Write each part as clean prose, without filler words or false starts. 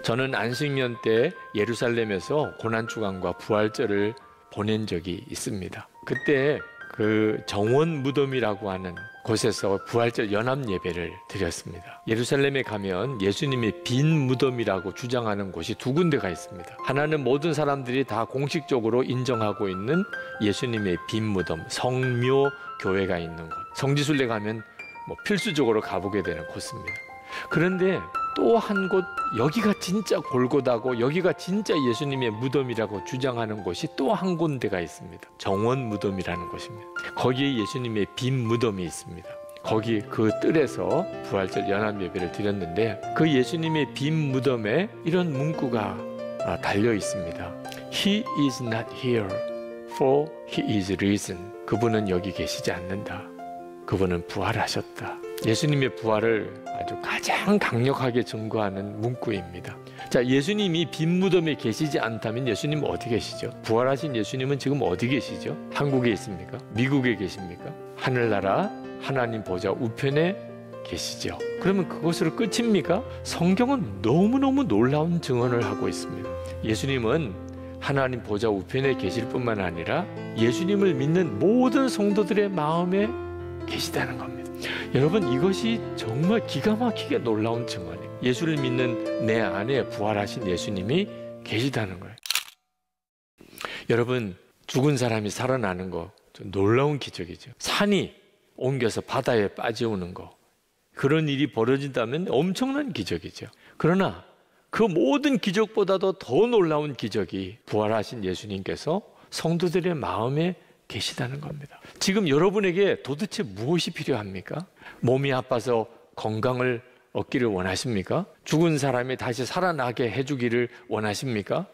저는 안식년 때 예루살렘에서 고난주간과 부활절을 보낸 적이 있습니다. 그때 그 정원 무덤이라고 하는 곳에서 부활절 연합 예배를 드렸습니다. 예루살렘에 가면 예수님의 빈 무덤이라고 주장하는 곳이 두 군데가 있습니다. 하나는 모든 사람들이 다 공식적으로 인정하고 있는 예수님의 빈 무덤, 성묘교회가 있는 곳. 성지순례 가면 필수적으로 가보게 되는 곳입니다. 그런데 또 한 곳, 여기가 진짜 골고다고 여기가 진짜 예수님의 무덤이라고 주장하는 곳이 또 한 군데가 있습니다. 정원 무덤이라는 곳입니다. 거기에 예수님의 빈 무덤이 있습니다. 거기 그 뜰에서 부활절 연합 예배를 드렸는데 그 예수님의 빈 무덤에 이런 문구가 달려 있습니다. He is not here, for he is risen. 그분은 여기 계시지 않는다. 그분은 부활하셨다. 예수님의 부활을 아주 가장 강력하게 증거하는 문구입니다. 자, 예수님이 빈 무덤에 계시지 않다면 예수님 어디 계시죠? 부활하신 예수님은 지금 어디 계시죠? 한국에 있습니까? 미국에 계십니까? 하늘나라 하나님 보좌 우편에 계시죠. 그러면 그것으로 끝입니까? 성경은 너무너무 놀라운 증언을 하고 있습니다. 예수님은 하나님 보좌 우편에 계실 뿐만 아니라 예수님을 믿는 모든 성도들의 마음에 계시다는 겁니다. 여러분, 이것이 정말 기가 막히게 놀라운 증언이에요. 예수를 믿는 내 안에 부활하신 예수님이 계시다는 거예요. 여러분, 죽은 사람이 살아나는 거 놀라운 기적이죠. 산이 옮겨서 바다에 빠져오는 거, 그런 일이 벌어진다면 엄청난 기적이죠. 그러나 그 모든 기적보다도 더 놀라운 기적이 부활하신 예수님께서 성도들의 마음에 계시다는 겁니다. 지금 여러분에게 도대체 무엇이 필요합니까? 몸이 아파서 건강을 얻기를 원하십니까? 죽은 사람이 다시 살아나게 해주기를 원하십니까?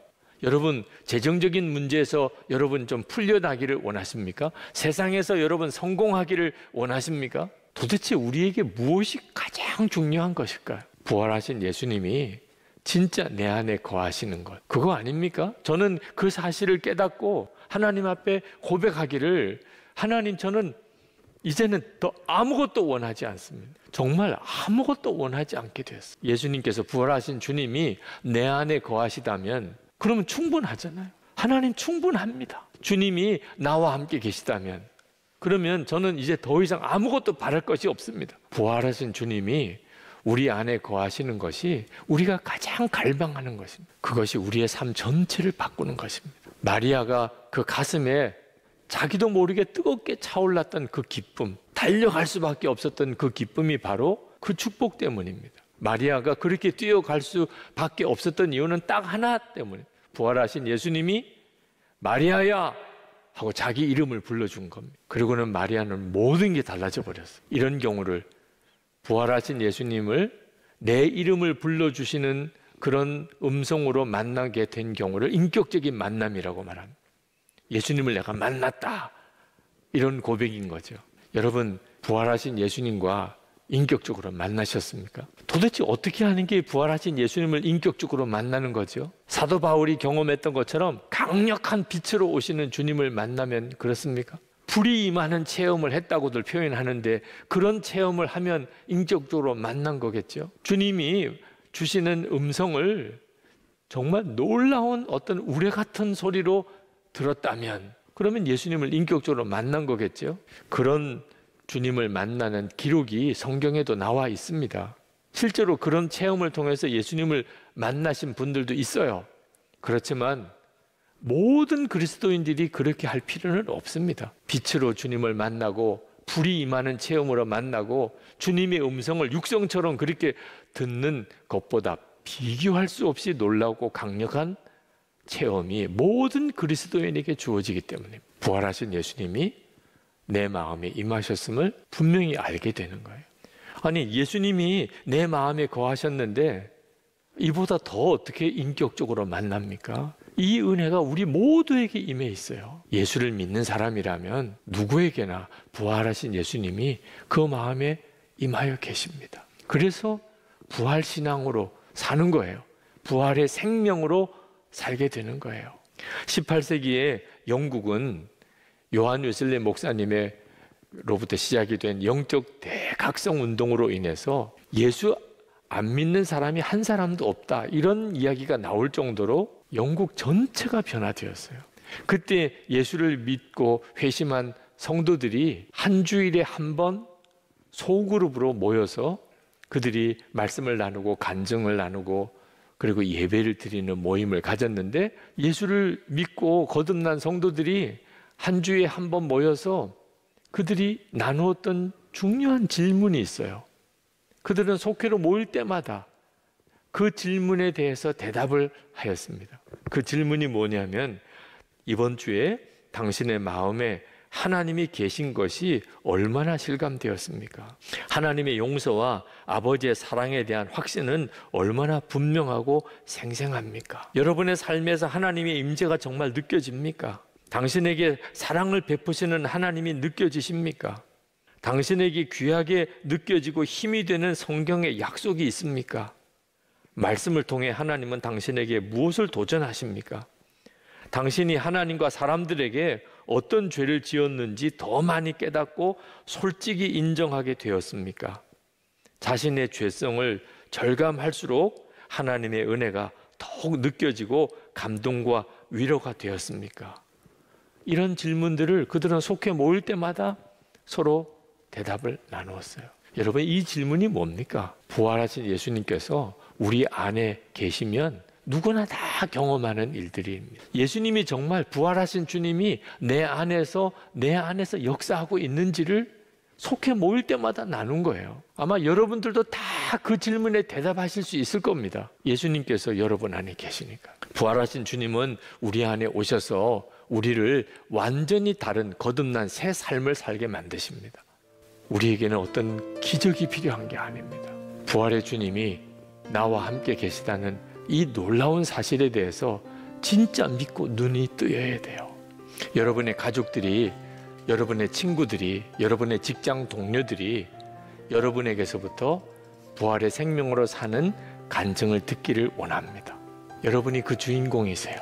여러분, 재정적인 문제에서 여러분 좀 풀려나기를 원하십니까? 세상에서 여러분 성공하기를 원하십니까? 도대체 우리에게 무엇이 가장 중요한 것일까요? 부활하신 예수님이 진짜 내 안에 거하시는 것, 그거 아닙니까? 저는 그 사실을 깨닫고 하나님 앞에 고백하기를, 하나님, 저는 이제는 더 아무것도 원하지 않습니다. 정말 아무것도 원하지 않게 되었어요. 예수님께서, 부활하신 주님이 내 안에 거하시다면 그러면 충분하잖아요. 하나님 충분합니다. 주님이 나와 함께 계시다면 그러면 저는 이제 더 이상 아무것도 바랄 것이 없습니다. 부활하신 주님이 우리 안에 거하시는 것이 우리가 가장 갈망하는 것입니다. 그것이 우리의 삶 전체를 바꾸는 것입니다. 마리아가 그 가슴에 자기도 모르게 뜨겁게 차올랐던 그 기쁨, 달려갈 수밖에 없었던 그 기쁨이 바로 그 축복 때문입니다. 마리아가 그렇게 뛰어갈 수밖에 없었던 이유는 딱 하나 때문에, 부활하신 예수님이 마리아야 하고 자기 이름을 불러준 겁니다. 그리고는 마리아는 모든 게 달라져 버렸어요. 이런 경우를, 부활하신 예수님을 내 이름을 불러주시는 그런 음성으로 만나게 된 경우를 인격적인 만남이라고 말합니다. 예수님을 내가 만났다, 이런 고백인 거죠. 여러분, 부활하신 예수님과 인격적으로 만나셨습니까? 도대체 어떻게 하는 게 부활하신 예수님을 인격적으로 만나는 거죠? 사도 바울이 경험했던 것처럼 강력한 빛으로 오시는 주님을 만나면 그렇습니까? 불이 임하는 체험을 했다고들 표현하는데 그런 체험을 하면 인격적으로 만난 거겠죠. 주님이 주시는 음성을 정말 놀라운 어떤 우레 같은 소리로 들었다면 그러면 예수님을 인격적으로 만난 거겠죠. 그런 주님을 만나는 기록이 성경에도 나와 있습니다. 실제로 그런 체험을 통해서 예수님을 만나신 분들도 있어요. 그렇지만 모든 그리스도인들이 그렇게 할 필요는 없습니다. 빛으로 주님을 만나고 불이 임하는 체험으로 만나고 주님의 음성을 육성처럼 그렇게 듣는 것보다 비교할 수 없이 놀라고 강력한 체험이 모든 그리스도인에게 주어지기 때문에 부활하신 예수님이 내 마음에 임하셨음을 분명히 알게 되는 거예요. 아니, 예수님이 내 마음에 거하셨는데 이보다 더 어떻게 인격적으로 만납니까? 이 은혜가 우리 모두에게 임해 있어요. 예수를 믿는 사람이라면 누구에게나 부활하신 예수님이 그 마음에 임하여 계십니다. 그래서 부활신앙으로 사는 거예요. 부활의 생명으로 살게 되는 거예요. 18세기에 영국은 요한 웨슬리 목사님으로부터 시작이 된 영적 대각성 운동으로 인해서 예수 안 믿는 사람이 한 사람도 없다, 이런 이야기가 나올 정도로 영국 전체가 변화되었어요. 그때 예수를 믿고 회심한 성도들이 한 주일에 한 번 소그룹으로 모여서 그들이 말씀을 나누고 간증을 나누고 그리고 예배를 드리는 모임을 가졌는데, 예수를 믿고 거듭난 성도들이 한 주에 한 번 모여서 그들이 나누었던 중요한 질문이 있어요. 그들은 속회로 모일 때마다 그 질문에 대해서 대답을 하였습니다. 그 질문이 뭐냐면, 이번 주에 당신의 마음에 하나님이 계신 것이 얼마나 실감되었습니까? 하나님의 용서와 아버지의 사랑에 대한 확신은 얼마나 분명하고 생생합니까? 여러분의 삶에서 하나님의 임재가 정말 느껴집니까? 당신에게 사랑을 베푸시는 하나님이 느껴지십니까? 당신에게 귀하게 느껴지고 힘이 되는 성경의 약속이 있습니까? 말씀을 통해 하나님은 당신에게 무엇을 도전하십니까? 당신이 하나님과 사람들에게 어떤 죄를 지었는지 더 많이 깨닫고 솔직히 인정하게 되었습니까? 자신의 죄성을 절감할수록 하나님의 은혜가 더욱 느껴지고 감동과 위로가 되었습니까? 이런 질문들을 그들은 속해 모일 때마다 서로 대답을 나누었어요. 여러분, 이 질문이 뭡니까? 부활하신 예수님께서 우리 안에 계시면 누구나 다 경험하는 일들입니다. 예수님이 정말 부활하신 주님이 내 안에서 역사하고 있는지를 속해 모일 때마다 나눈 거예요. 아마 여러분들도 다 그 질문에 대답하실 수 있을 겁니다. 예수님께서 여러분 안에 계시니까. 부활하신 주님은 우리 안에 오셔서 우리를 완전히 다른 거듭난 새 삶을 살게 만드십니다. 우리에게는 어떤 기적이 필요한 게 아닙니다. 부활의 주님이 나와 함께 계시다는 이 놀라운 사실에 대해서 진짜 믿고 눈이 뜨여야 돼요. 여러분의 가족들이, 여러분의 친구들이, 여러분의 직장 동료들이 여러분에게서부터 부활의 생명으로 사는 간증을 듣기를 원합니다. 여러분이 그 주인공이세요.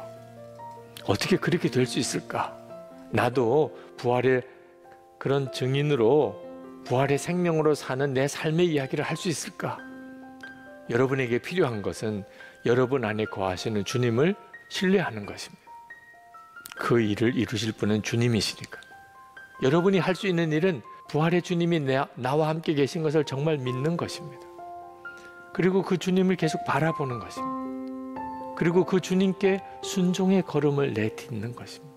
어떻게 그렇게 될 수 있을까? 나도 부활의 그런 증인으로 부활의 생명으로 사는 내 삶의 이야기를 할 수 있을까? 여러분에게 필요한 것은 여러분 안에 거하시는 주님을 신뢰하는 것입니다. 그 일을 이루실 분은 주님이시니까. 여러분이 할 수 있는 일은 부활의 주님이 나와 함께 계신 것을 정말 믿는 것입니다. 그리고 그 주님을 계속 바라보는 것입니다. 그리고 그 주님께 순종의 걸음을 내딛는 것입니다.